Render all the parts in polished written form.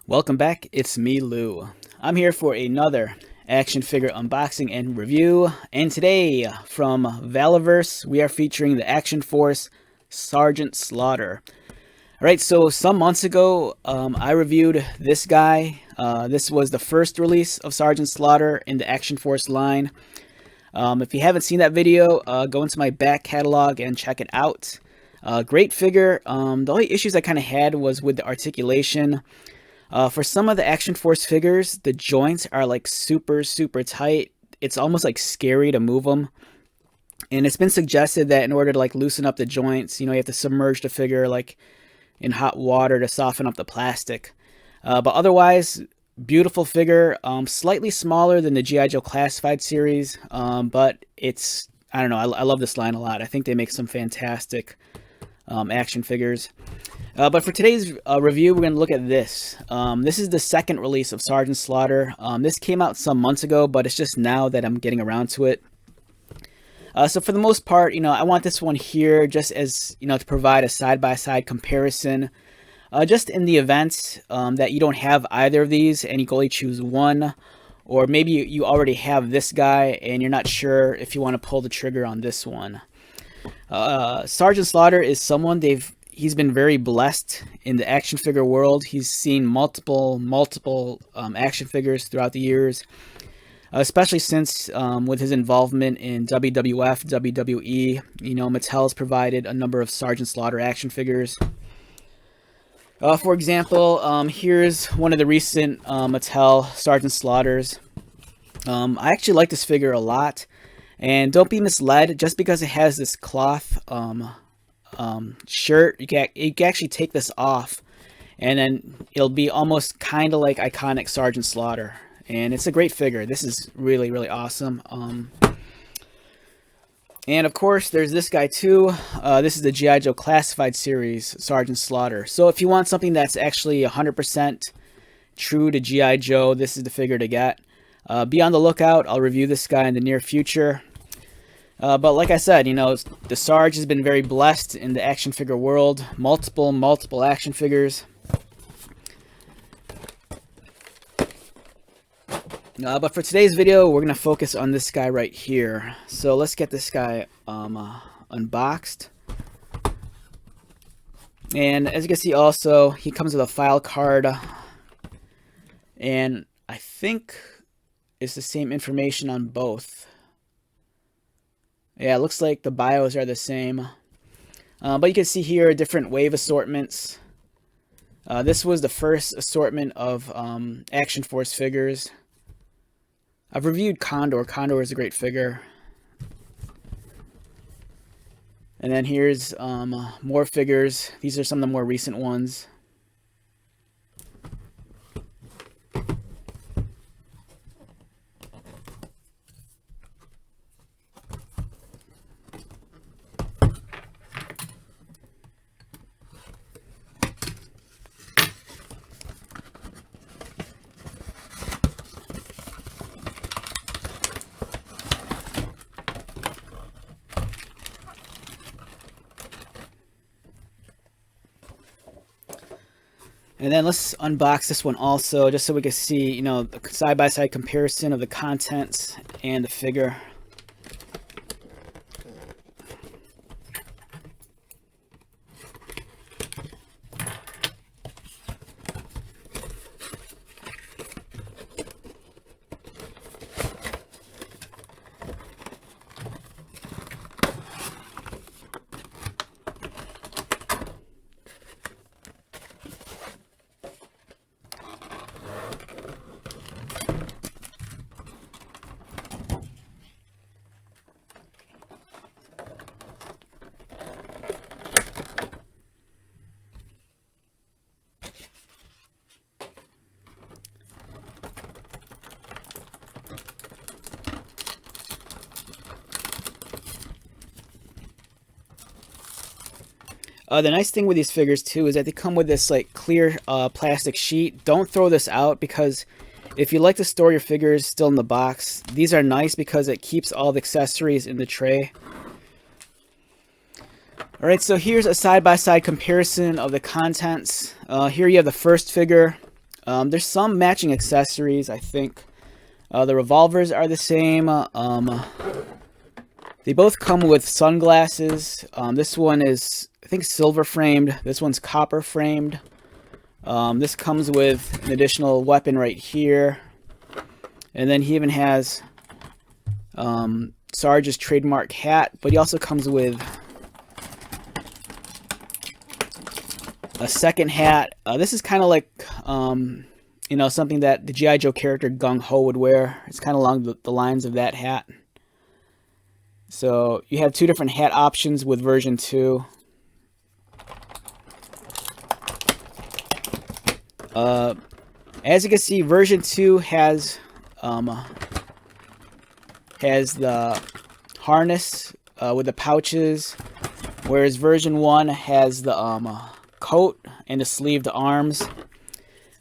Welcome back, it's me, Lou. I'm here for another action figure unboxing and review, and today from Valaverse we are featuring the Action Force Sergeant Slaughter. Alright, so some months ago I reviewed this guy. This was the first release of Sergeant Slaughter in the Action Force line. If you haven't seen that video, go into my back catalog and check it out. Great figure. The only issues I kind of had was with the articulation. For some of the Action Force figures, the joints are like super tight. It's almost like scary to move them. And it's been suggested that in order to like loosen up the joints, you have to submerge the figure like in hot water to soften up the plastic. But otherwise, beautiful figure. Slightly smaller than the G.I. Joe Classified series, but I don't know, I love this line a lot. I think they make some fantastic action figures. But for today's review, we're going to look at this. This is the second release of Sergeant Slaughter. This came out some months ago, but it's just now that I'm getting around to it. So for the most part, I want this one here just as, to provide a side-by-side comparison. Just in the event that you don't have either of these and you can only choose one, or maybe you already have this guy and you're not sure if you want to pull the trigger on this one. Sergeant Slaughter is someone he's been very blessed in the action figure world. He's seen multiple action figures throughout the years, especially since with his involvement in WWF, WWE. Mattel's provided a number of Sergeant Slaughter action figures. For example, here's one of the recent Mattel Sergeant Slaughters. I actually like this figure a lot, and don't be misled. Just because it has this cloth shirt, you can actually take this off and then it'll be almost kind of like iconic Sergeant Slaughter, and it's a great figure. This is really awesome. And of course there's this guy too. This is the G.I. Joe Classified series Sergeant Slaughter. So if you want something that's actually 100% true to G.I. Joe, this is the figure to get. Be on the lookout. I'll review this guy in the near future. But like I said, the Sarge has been very blessed in the action figure world. Multiple action figures. But for today's video, we're going to focus on this guy right here. So let's get this guy unboxed. And as you can see also, he comes with a file card. And I think it's the same information on both. Yeah, it looks like the bios are the same. But you can see here different wave assortments. This was the first assortment of Action Force figures. I've reviewed Condor. Condor is a great figure. And then here's more figures. These are some of the more recent ones. And then let's unbox this one also, just so we can see, the side-by-side comparison of the contents and the figure. The nice thing with these figures too is that they come with this like clear plastic sheet. Don't throw this out, because if you like to store your figures still in the box, these are nice because it keeps all the accessories in the tray. Alright, so here's a side-by-side comparison of the contents. Here you have the first figure. There's some matching accessories, I think. The revolvers are the same. They both come with sunglasses. This one is, I think, silver framed. This one's copper framed. This comes with an additional weapon right here. And then he even has Sarge's trademark hat, but he also comes with a second hat. This is kind of like, you know, something that the G.I. Joe character Gung Ho would wear. It's kind of along the lines of that hat. So you have two different hat options with version 2. As you can see, version 2 has the harness with the pouches, whereas version 1 has the coat and the sleeved arms.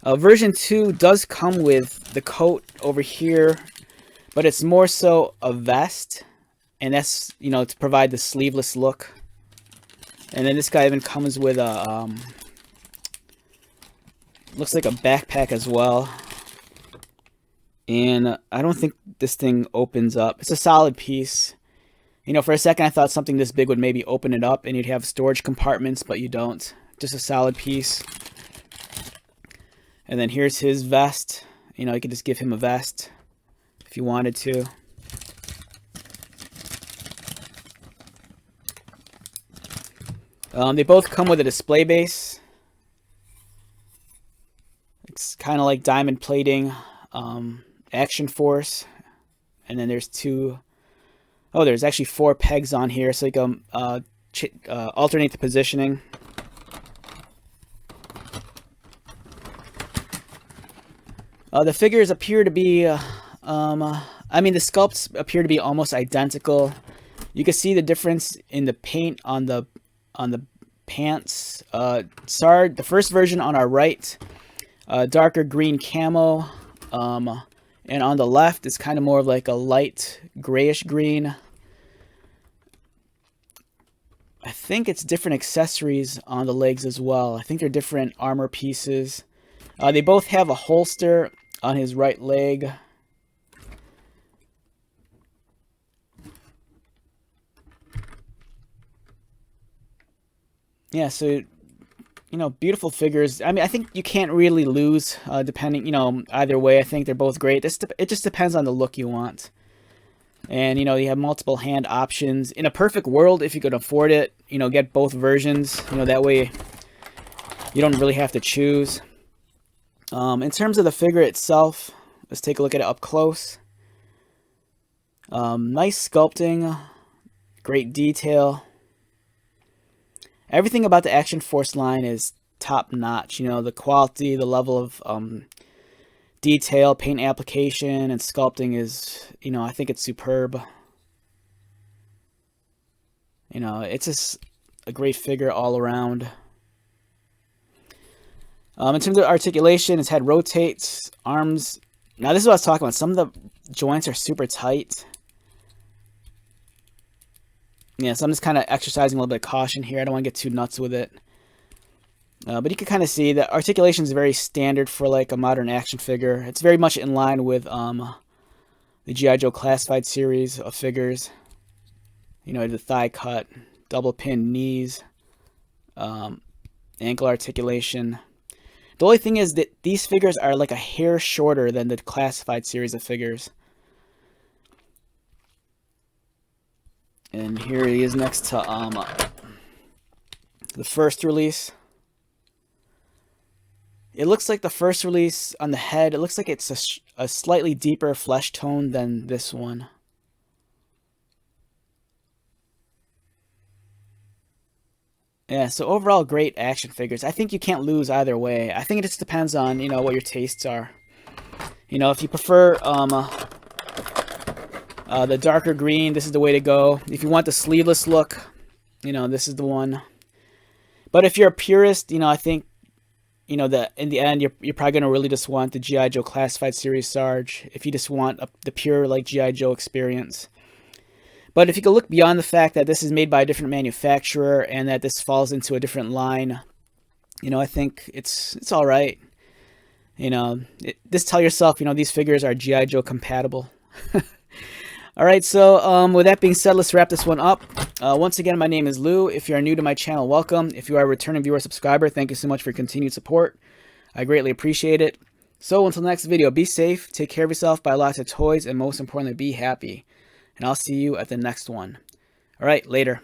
Version 2 does come with the coat over here, but it's more so a vest, and that's, you know, to provide the sleeveless look. And then this guy even comes with a looks like a backpack as well. And I don't think this thing opens up. It's a solid piece. You know, for a second I thought something this big would maybe open it up and you'd have storage compartments, but you don't. Just a solid piece. And then here's his vest. You know, you could just give him a vest if you wanted to. They both come with a display base. It's kind of like diamond plating, Action Force. And then there's there's actually 4 pegs on here, so you can alternate the positioning. The figures appear to be, I mean, the sculpts appear to be almost identical. You can see the difference in the paint on the pants. The first version on our right, darker green camo, and on the left it's kind of more of like a light grayish green. I think it's different accessories on the legs as well. I think they're different armor pieces. They both have a holster on his right leg. Yeah, so, you know, beautiful figures. I mean, I think you can't really lose, depending, you know, either way. I think they're both great. It just depends on the look you want. And, you know, you have multiple hand options. In a perfect world, if you could afford it, you know, get both versions. You know, that way you don't really have to choose. In terms of the figure itself, let's take a look at it up close. Nice sculpting, great detail. Everything about the Action Force line is top notch. You know, the quality, the level of detail, paint application, and sculpting is, you know, I think it's superb. You know, it's just a great figure all around. In terms of articulation, his head rotates, arms. Now, this is what I was talking about. Some of the joints are super tight. Yeah, so I'm just kind of exercising a little bit of caution here. I don't want to get too nuts with it. But you can kind of see that articulation is very standard for like a modern action figure. It's very much in line with the G.I. Joe Classified series of figures. You know, the thigh cut, double pinned knees, ankle articulation. The only thing is that these figures are like a hair shorter than the Classified series of figures. And here he is next to the first release. It looks like the first release on the head, it looks like it's a slightly deeper flesh tone than this one. Yeah, so overall great action figures. I think you can't lose either way. I think it just depends on, you know, what your tastes are. You know, if you prefer the darker green, this is the way to go. If you want the sleeveless look, you know, this is the one. But if you're a purist, you know, I think, you know, that in the end, you're probably going to really just want the G.I. Joe Classified Series Sarge, if you just want the pure, like, G.I. Joe experience. But if you can look beyond the fact that this is made by a different manufacturer and that this falls into a different line, you know, I think it's all right. You know, just tell yourself, you know, these figures are G.I. Joe compatible. All right, so with that being said, let's wrap this one up. Once again, my name is Lou. If you are new to my channel, welcome. If you are a returning viewer or subscriber, thank you so much for your continued support. I greatly appreciate it. So until the next video, be safe, take care of yourself, buy lots of toys, and most importantly, be happy. And I'll see you at the next one. All right, later.